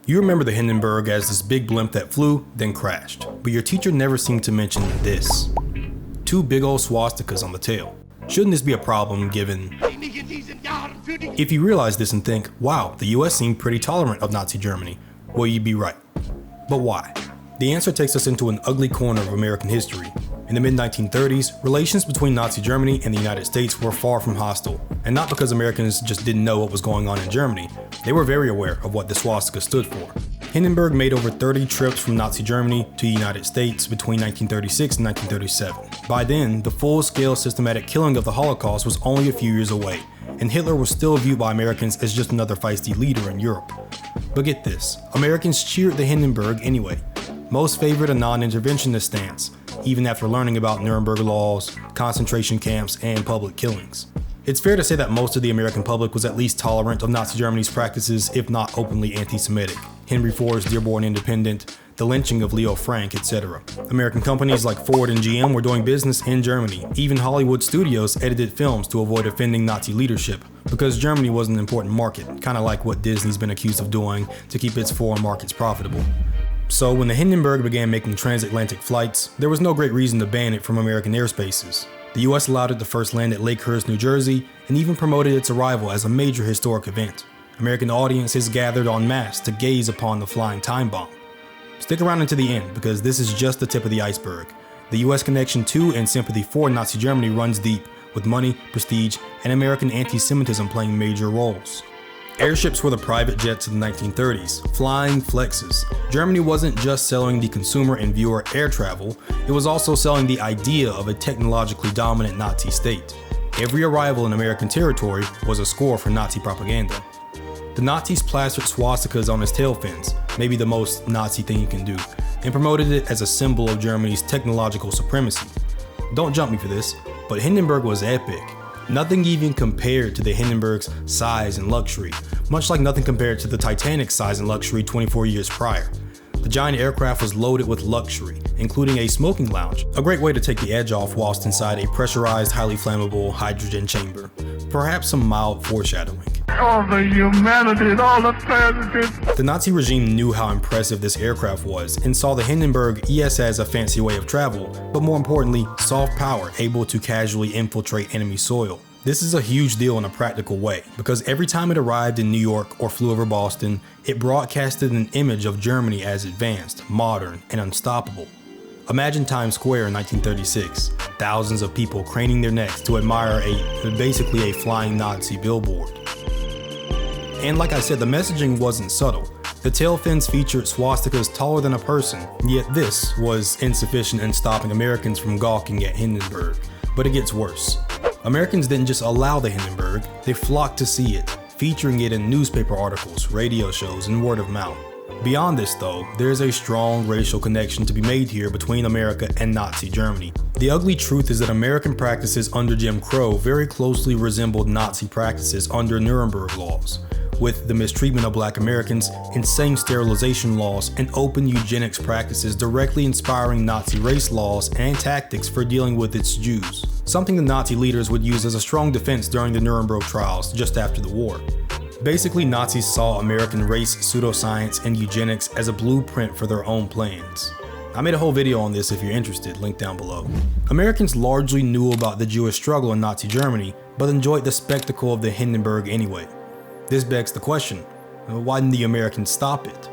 You remember the Hindenburg as this big blimp that flew, then crashed, but your teacher never seemed to mention this. 2 big old swastikas on the tail. Shouldn't this be a problem given... If you realize this and think, wow, the US seemed pretty tolerant of Nazi Germany, well, you'd be right. But why? The answer takes us into an ugly corner of American history. In the mid-1930s, relations between Nazi Germany and the United States were far from hostile, and not because Americans just didn't know what was going on in Germany. They were very aware of what the swastika stood for. Hindenburg made over 30 trips from Nazi Germany to the United States between 1936 and 1937. By then, the full-scale systematic killing of the Holocaust was only a few years away, and Hitler was still viewed by Americans as just another feisty leader in Europe. But get this, Americans cheered the Hindenburg anyway. Most favored a non-interventionist stance, even after learning about Nuremberg laws, concentration camps, and public killings. It's fair to say that most of the American public was at least tolerant of Nazi Germany's practices, if not openly anti-Semitic. Henry Ford's Dearborn Independent, the lynching of Leo Frank, etc. American companies like Ford and GM were doing business in Germany. Even Hollywood studios edited films to avoid offending Nazi leadership, because Germany was an important market, kind of like what Disney's been accused of doing to keep its foreign markets profitable. So when the Hindenburg began making transatlantic flights, there was no great reason to ban it from American airspaces. The US allowed it to first land at Lakehurst, New Jersey, and even promoted its arrival as a major historic event. American audiences gathered en masse to gaze upon the flying time bomb. Stick around until the end, because this is just the tip of the iceberg. The US connection to and sympathy for Nazi Germany runs deep, with money, prestige, and American anti-Semitism playing major roles. Airships were the private jets of the 1930s, flying flexes. Germany wasn't just selling the consumer and viewer air travel, it was also selling the idea of a technologically dominant Nazi state. Every arrival in American territory was a score for Nazi propaganda. The Nazis plastered swastikas on its tail fins, maybe the most Nazi thing you can do, and promoted it as a symbol of Germany's technological supremacy. Don't jump me for this, but Hindenburg was epic. Nothing even compared to the Hindenburg's size and luxury, much like nothing compared to the Titanic's size and luxury 24 years prior. The giant aircraft was loaded with luxury, including a smoking lounge, a great way to take the edge off whilst inside a pressurized, highly flammable hydrogen chamber. Perhaps some mild foreshadowing. All the humanity and all the tragedy. The Nazi regime knew how impressive this aircraft was and saw the Hindenburg, yes, as a fancy way of travel, but more importantly, soft power able to casually infiltrate enemy soil. This is a huge deal in a practical way, because every time it arrived in New York or flew over Boston, it broadcasted an image of Germany as advanced, modern, and unstoppable. Imagine Times Square in 1936, thousands of people craning their necks to admire basically a flying Nazi billboard. And like I said, the messaging wasn't subtle. The tail fins featured swastikas taller than a person, yet this was insufficient in stopping Americans from gawking at Hindenburg. But it gets worse. Americans didn't just allow the Hindenburg, they flocked to see it, featuring it in newspaper articles, radio shows, and word of mouth. Beyond this though, there is a strong racial connection to be made here between America and Nazi Germany. The ugly truth is that American practices under Jim Crow very closely resembled Nazi practices under Nuremberg laws, with the mistreatment of Black Americans, insane sterilization laws, and open eugenics practices directly inspiring Nazi race laws and tactics for dealing with its Jews, something the Nazi leaders would use as a strong defense during the Nuremberg trials just after the war. Basically, Nazis saw American race, pseudoscience, and eugenics as a blueprint for their own plans. I made a whole video on this if you're interested, link down below. Americans largely knew about the Jewish struggle in Nazi Germany, but enjoyed the spectacle of the Hindenburg anyway. This begs the question, why didn't the Americans stop it?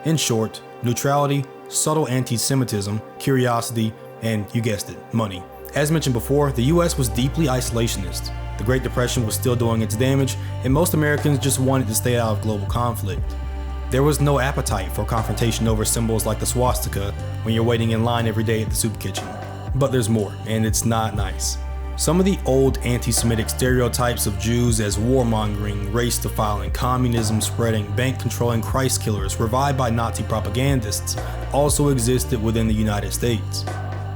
In short, neutrality, subtle anti-Semitism, curiosity, and you guessed it, money. As mentioned before, the US was deeply isolationist. The Great Depression was still doing its damage, and most Americans just wanted to stay out of global conflict. There was no appetite for confrontation over symbols like the swastika when you're waiting in line every day at the soup kitchen. But there's more, and it's not nice. Some of the old anti-Semitic stereotypes of Jews as warmongering, race defiling, communism spreading, bank controlling Christ killers revived by Nazi propagandists also existed within the United States.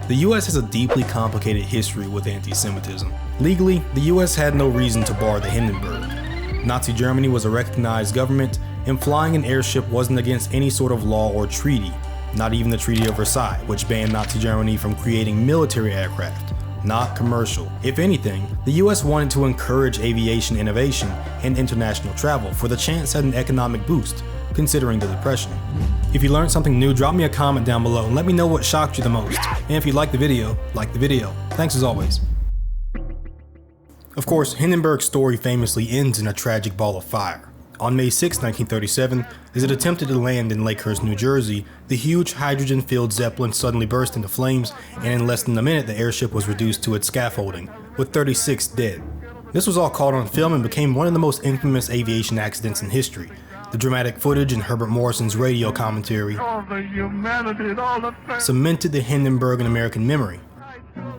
The US has a deeply complicated history with anti-Semitism. Legally, the US had no reason to bar the Hindenburg. Nazi Germany was a recognized government, and flying an airship wasn't against any sort of law or treaty, not even the Treaty of Versailles, which banned Nazi Germany from creating military aircraft, not commercial. If anything, the US wanted to encourage aviation innovation and international travel for the chance at an economic boost. considering the Depression. If you learned something new, drop me a comment down below and let me know what shocked you the most. And if you liked the video, like the video. Thanks as always. Of course, Hindenburg's story famously ends in a tragic ball of fire. On May 6, 1937, as it attempted to land in Lakehurst, New Jersey, the huge hydrogen-filled Zeppelin suddenly burst into flames, and in less than a minute the airship was reduced to its scaffolding, with 36 dead. This was all caught on film and became one of the most infamous aviation accidents in history. The dramatic footage and Herbert Morrison's radio commentary cemented the Hindenburg in American memory.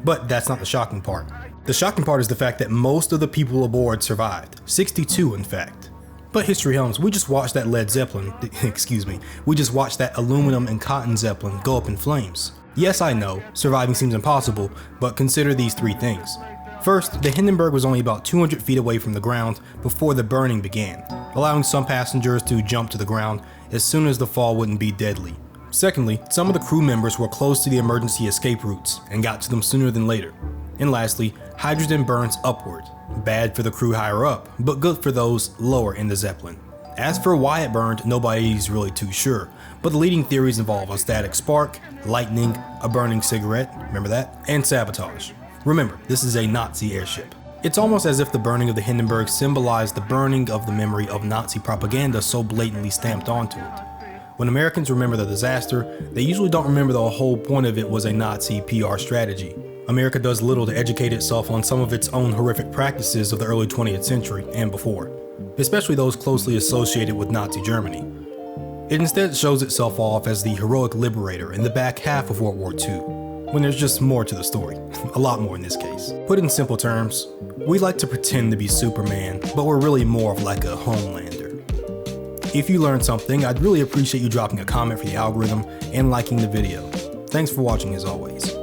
But that's not the shocking part. The shocking part is the fact that most of the people aboard survived, 62 in fact. But history helms, we just watched that we just watched that aluminum and cotton Zeppelin go up in flames. Yes, I know, surviving seems impossible, but consider these three things. First, the Hindenburg was only about 200 feet away from the ground before the burning began, allowing some passengers to jump to the ground as soon as the fall wouldn't be deadly. Secondly, some of the crew members were close to the emergency escape routes and got to them sooner than later. And lastly, hydrogen burns upward. Bad for the crew higher up, but good for those lower in the Zeppelin. As for why it burned, nobody's really too sure, but the leading theories involve a static spark, lightning, a burning cigarette, remember that, and sabotage. Remember, this is a Nazi airship. It's almost as if the burning of the Hindenburg symbolized the burning of the memory of Nazi propaganda so blatantly stamped onto it. When Americans remember the disaster, they usually don't remember the whole point of it was a Nazi PR strategy. America does little to educate itself on some of its own horrific practices of the early 20th century and before, especially those closely associated with Nazi Germany. It instead shows itself off as the heroic liberator in the back half of World War II, when there's just more to the story, a lot more in this case. Put in simple terms, we like to pretend to be Superman, but we're really more of like a Homelander. If you learned something, I'd really appreciate you dropping a comment for the algorithm and liking the video. Thanks for watching as always.